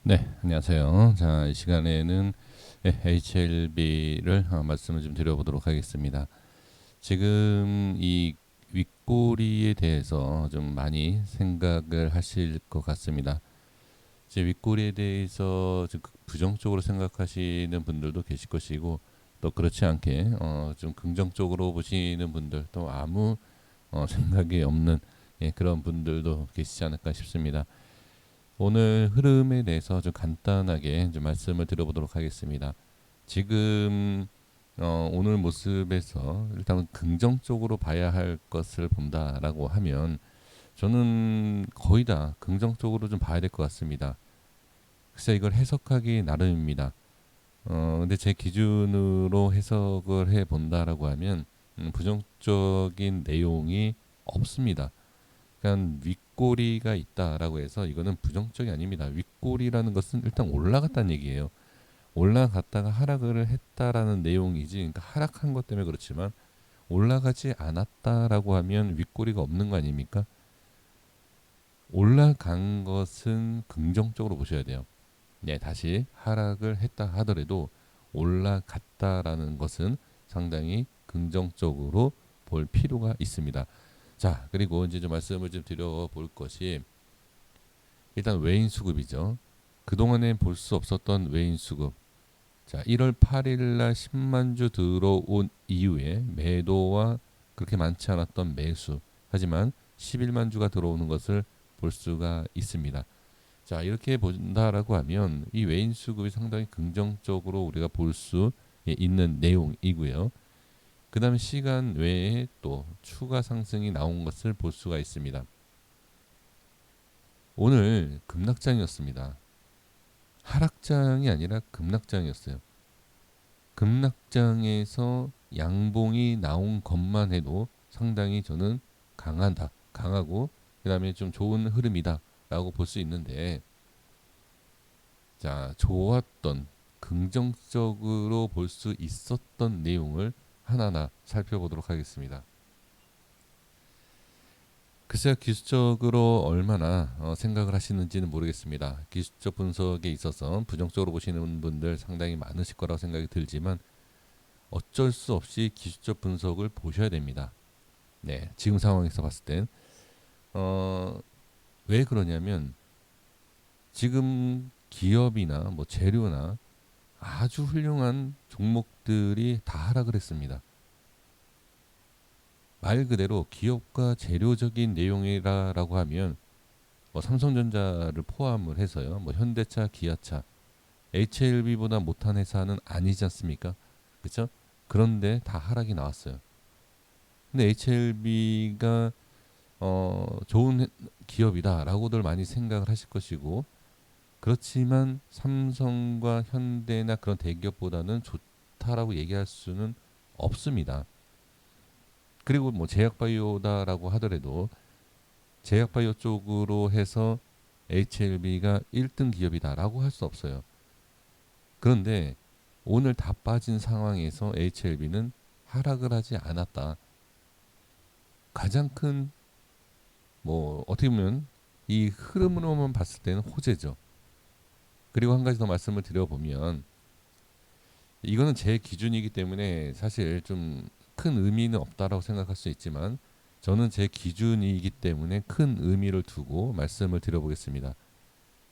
네, 안녕하세요. 자, 이 시간에는 HLB를 말씀을 좀 드려보도록 하겠습니다. 지금 이 윗꼬리에 대해서 좀 많이 생각을 하실 것 같습니다. 이제 윗꼬리에 대해서 좀 부정적으로 생각하시는 분들도 계실 것이고, 또 그렇지 않게 좀 긍정적으로 보시는 분들, 또 아무 생각이 없는 그런 분들도 계시지 않을까 싶습니다. 오늘 흐름에 대해서 좀 간단하게 좀 말씀을 드려보도록 하겠습니다. 지금 오늘 모습에서 일단 긍정적으로 봐야 할 것을 본다라고 하면 저는 거의 다 긍정적으로 좀 봐야 될 것 같습니다. 글쎄 이걸 해석하기 나름입니다. 근데 제 기준으로 해석을 해 본다라고 하면 부정적인 내용이 없습니다. 그러니까 윗꼬리가 있다라고 해서 이거는 부정적이 아닙니다. 윗꼬리라는 것은 일단 올라갔다는 얘기예요. 올라갔다가 하락을 했다라는 내용이지. 그러니까 하락한 것 때문에 그렇지만 올라가지 않았다라고 하면 윗꼬리가 없는 거 아닙니까? 올라간 것은 긍정적으로 보셔야 돼요. 네, 다시 하락을 했다 하더라도 올라갔다라는 것은 상당히 긍정적으로 볼 필요가 있습니다. 자, 그리고 이제 좀 말씀을 좀 드려볼 것이 일단 외인 수급이죠. 그동안에 볼 수 없었던 외인 수급. 자, 1월 8일 날 10만 주 들어온 이후에 매도와 그렇게 많지 않았던 매수. 하지만 11만 주가 들어오는 것을 볼 수가 있습니다. 자, 이렇게 본다라고 하면 이 외인 수급이 상당히 긍정적으로 우리가 볼 수 있는 내용이고요. 그 다음에 시간 외에 또 추가 상승이 나온 것을 볼 수가 있습니다. 오늘 급락장이었습니다. 하락장이 아니라 급락장이었어요. 급락장에서 양봉이 나온 것만 해도 상당히 저는 강하다, 강하고 그 다음에 좀 좋은 흐름이다라고 볼 수 있는데, 자, 좋았던 긍정적으로 볼 수 있었던 내용을 하나하나 살펴보도록 하겠습니다. 글쎄요, 기술적으로 얼마나 생각을 하시는지는 모르겠습니다. 기술적 분석에 있어서 부정적으로 보시는 분들 상당히 많으실 거라고 생각이 들지만 어쩔 수 없이 기술적 분석을 보셔야 됩니다. 네, 지금 상황에서 봤을 땐 왜 그러냐면 지금 기업이나 뭐 재료나 아주 훌륭한 종목들이 다 하락을 했습니다. 말 그대로 기업과 재료적인 내용이라고 하면 뭐 삼성전자를 포함을 해서요. 뭐 현대차, 기아차, HLB보다 못한 회사는 아니지 않습니까? 그렇죠? 그런데 다 하락이 나왔어요. 근데 HLB가 좋은 기업이다라고들 많이 생각을 하실 것이고, 그렇지만 삼성과 현대나 그런 대기업보다는 좋다라고 얘기할 수는 없습니다. 그리고 뭐 제약바이오다라고 하더라도 제약바이오 쪽으로 해서 HLB가 1등 기업이다라고 할 수 없어요. 그런데 오늘 다 빠진 상황에서 HLB는 하락을 하지 않았다. 가장 큰 뭐 어떻게 보면 이 흐름으로만 봤을 때는 호재죠. 그리고 한 가지 더 말씀을 드려보면 이거는 제 기준이기 때문에 사실 좀 큰 의미는 없다라고 생각할 수 있지만 저는 제 기준이기 때문에 큰 의미를 두고 말씀을 드려보겠습니다.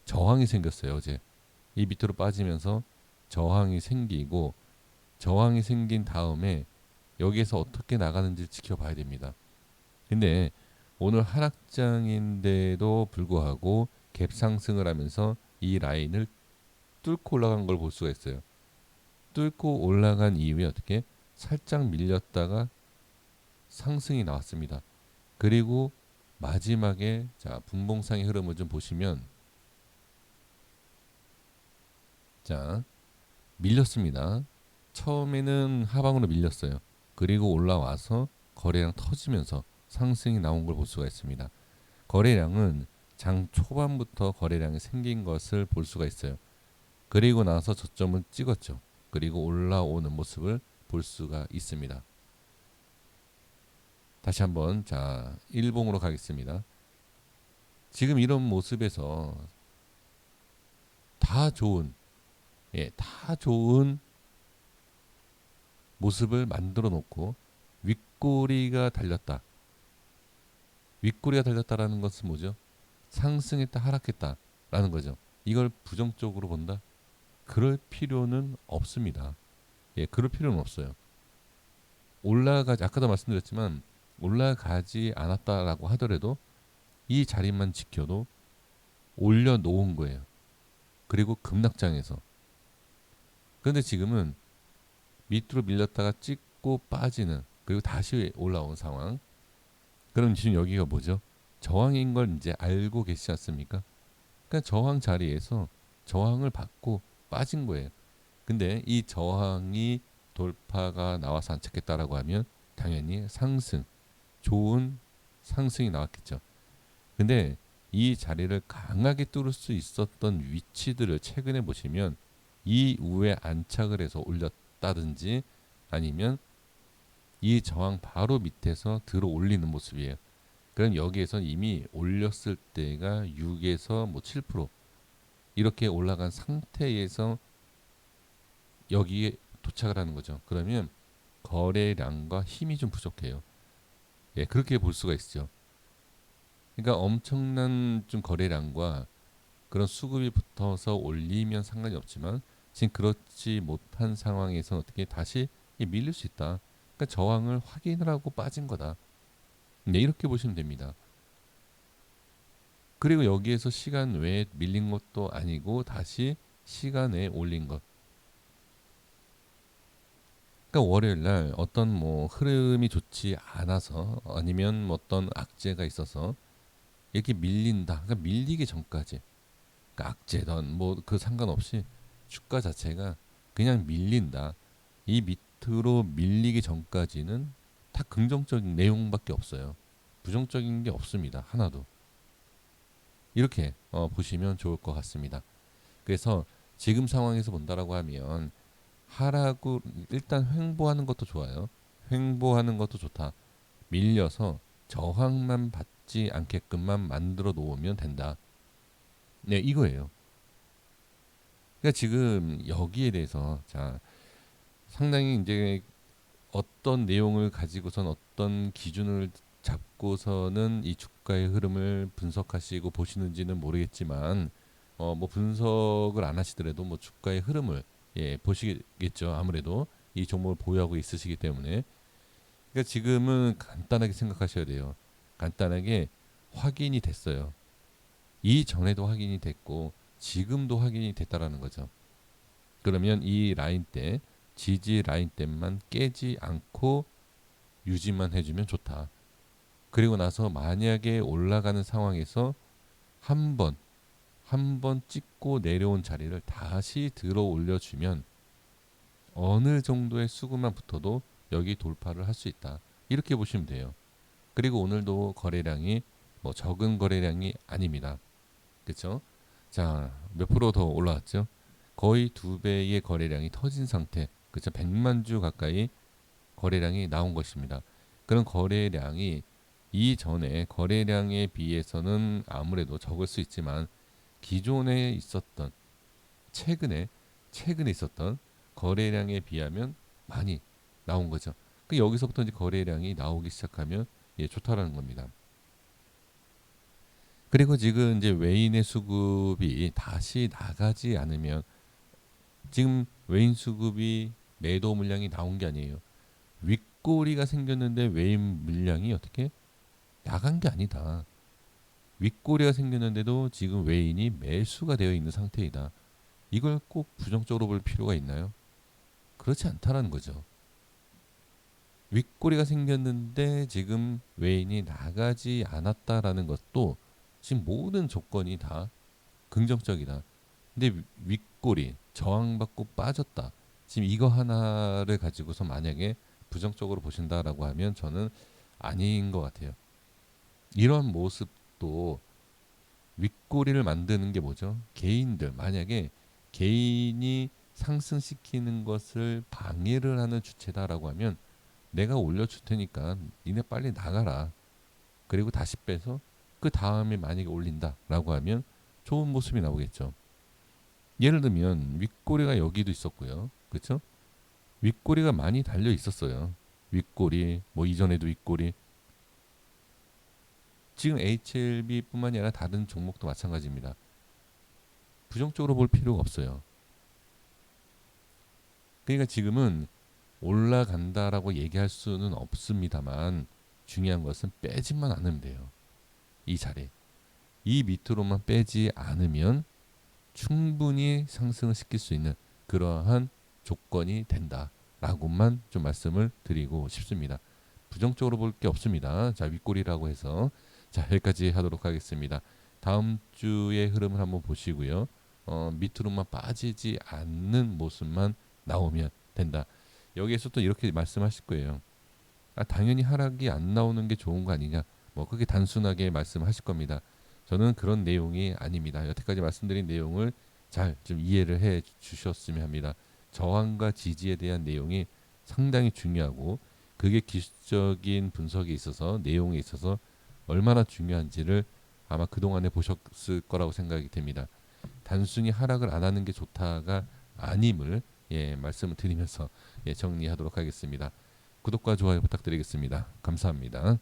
저항이 생겼어요, 어제. 이 밑으로 빠지면서 저항이 생기고 저항이 생긴 다음에 여기에서 어떻게 나가는지 지켜봐야 됩니다. 근데 오늘 하락장인데도 불구하고 갭 상승을 하면서 이 라인을 뚫고 올라간 걸 볼 수가 있어요. 뚫고 올라간 이후에 어떻게 살짝 밀렸다가 상승이 나왔습니다. 그리고 마지막에 자 분봉상의 흐름을 좀 보시면 자 밀렸습니다. 처음에는 하방으로 밀렸어요. 그리고 올라와서 거래량 터지면서 상승이 나온 걸 볼 수가 있습니다. 거래량은 장 초반부터 거래량이 생긴 것을 볼 수가 있어요. 그리고 나서 저점을 찍었죠. 그리고 올라오는 모습을 볼 수가 있습니다. 다시 한번 자 일봉으로 가겠습니다. 지금 이런 모습에서 다 다 좋은, 다 좋은 모습을 만들어 놓고 윗꼬리가 달렸다. 윗꼬리가 달렸다라는 것은 뭐죠? 상승했다, 하락했다라는 거죠. 이걸 부정적으로 본다? 그럴 필요는 없습니다. 그럴 필요는 없어요. 올라가지, 아까도 말씀드렸지만 올라가지 않았다라고 하더라도 이 자리만 지켜도 올려놓은 거예요. 그리고 급락장에서. 그런데 지금은 밑으로 밀렸다가 찍고 빠지는, 그리고 다시 올라온 상황. 그럼 지금 여기가 뭐죠? 저항인 걸 이제 알고 계시지 않습니까? 그러니까 저항 자리에서 저항을 받고 빠진 거예요. 근데 이 저항이 돌파가 나와서 안착했다라고 하면 당연히 상승, 좋은 상승이 나왔겠죠. 근데 이 자리를 강하게 뚫을 수 있었던 위치들을 최근에 보시면 이 위에 안착을 해서 올렸다든지 아니면 이 저항 바로 밑에서 들어 올리는 모습이에요. 그럼 여기에서 이미 올렸을 때가 6에서 뭐 7% 이렇게 올라간 상태에서 여기에 도착을 하는 거죠. 그러면 거래량과 힘이 좀 부족해요. 그렇게 볼 수가 있죠. 그러니까 엄청난 좀 거래량과 그런 수급이 붙어서 올리면 상관이 없지만 지금 그렇지 못한 상황에서 어떻게 다시 밀릴 수 있다. 그러니까 저항을 확인을 하고 빠진 거다. 이렇게 보시면 됩니다. 그리고 여기에서 시간 외에 밀린 것도 아니고 다시 시간에 올린 것. 그러니까 월요일 날 어떤 뭐 흐름이 좋지 않아서 아니면 뭐 어떤 악재가 있어서 이렇게 밀린다. 그러니까 밀리기 전까지. 그러니까 악재든 뭐 그 상관없이 주가 자체가 그냥 밀린다. 이 밑으로 밀리기 전까지는 다 긍정적인 내용밖에 없어요. 부정적인 게 없습니다. 하나도. 이렇게 보시면 좋을 것 같습니다. 그래서 지금 상황에서 본다라고 하면 하라고 일단 횡보하는 것도 좋아요. 횡보하는 것도 좋다. 밀려서 저항만 받지 않게끔만 만들어 놓으면 된다. 네, 이거예요. 그러니까 지금 여기에 대해서 자 상당히 이제 어떤 내용을 가지고선 어떤 기준을 잡고서는 이 주가의 흐름을 분석하시고 보시는지는 모르겠지만 뭐 분석을 안 하시더라도 뭐 주가의 흐름을 보시겠죠. 아무래도 이 종목을 보유하고 있으시기 때문에. 그러니까 지금은 간단하게 생각하셔야 돼요. 간단하게 확인이 됐어요. 이전에도 확인이 됐고 지금도 확인이 됐다라는 거죠. 그러면 이 라인 때 지지 라인 때만 깨지 않고 유지만 해주면 좋다. 그리고 나서 만약에 올라가는 상황에서 한 번 찍고 내려온 자리를 다시 들어 올려주면 어느 정도의 수급만 붙어도 여기 돌파를 할 수 있다. 이렇게 보시면 돼요. 그리고 오늘도 거래량이 뭐 적은 거래량이 아닙니다. 그렇죠? 자, 몇 프로 더 올라왔죠? 거의 2배의 거래량이 터진 상태. 그렇죠? 100만 주 가까이 거래량이 나온 것입니다. 그런 거래량이 이전에 거래량에 비해서는 아무래도 적을 수 있지만 기존에 있었던 최근에 있었던 거래량에 비하면 많이 나온 거죠. 그 여기서부터 이제 거래량이 나오기 시작하면 좋다라는 겁니다. 그리고 지금 이제 외인의 수급이 다시 나가지 않으면 지금 외인 수급이 매도 물량이 나온 게 아니에요. 윗꼬리가 생겼는데 외인 물량이 어떻게 나간 게 아니다. 윗꼬리가 생겼는데도 지금 외인이 매수가 되어 있는 상태이다. 이걸 꼭 부정적으로 볼 필요가 있나요? 그렇지 않다라는 거죠. 윗꼬리가 생겼는데 지금 외인이 나가지 않았다라는 것도 지금 모든 조건이 다 긍정적이다. 근데 윗꼬리 저항받고 빠졌다. 지금 이거 하나를 가지고서 만약에 부정적으로 보신다라고 하면 저는 아닌 것 같아요. 이런 모습도 윗꼬리를 만드는 게 뭐죠? 개인들 만약에 개인이 상승시키는 것을 방해를 하는 주체다라고 하면 내가 올려줄 테니까 니네 빨리 나가라. 그리고 다시 빼서 그 다음에 만약에 올린다라고 하면 좋은 모습이 나오겠죠. 예를 들면 윗꼬리가 여기도 있었고요. 그렇죠? 윗꼬리가 많이 달려 있었어요. 윗꼬리, 뭐 이전에도 윗꼬리. 지금 HLB뿐만이 아니라 다른 종목도 마찬가지입니다. 부정적으로 볼 필요가 없어요. 그러니까 지금은 올라간다라고 얘기할 수는 없습니다만 중요한 것은 빼지만 않으면 돼요. 이 자리. 이 밑으로만 빼지 않으면 충분히 상승을 시킬 수 있는 그러한 조건이 된다라고만 좀 말씀을 드리고 싶습니다. 부정적으로 볼 게 없습니다. 자, 윗골이라고 해서 자, 여기까지 하도록 하겠습니다. 다음 주의 흐름을 한번 보시고요. 밑으로만 빠지지 않는 모습만 나오면 된다. 여기에서 또 이렇게 말씀하실 거예요. 당연히 하락이 안 나오는 게 좋은 거 아니냐. 뭐 그렇게 단순하게 말씀하실 겁니다. 저는 그런 내용이 아닙니다. 여태까지 말씀드린 내용을 잘 좀 이해를 해 주셨으면 합니다. 저항과 지지에 대한 내용이 상당히 중요하고 그게 기술적인 분석에 있어서 내용에 있어서 얼마나 중요한지를 아마 그동안에 보셨을 거라고 생각이 됩니다. 단순히 하락을 안 하는 게 좋다가 아님을 말씀을 드리면서 정리하도록 하겠습니다. 구독과 좋아요 부탁드리겠습니다. 감사합니다.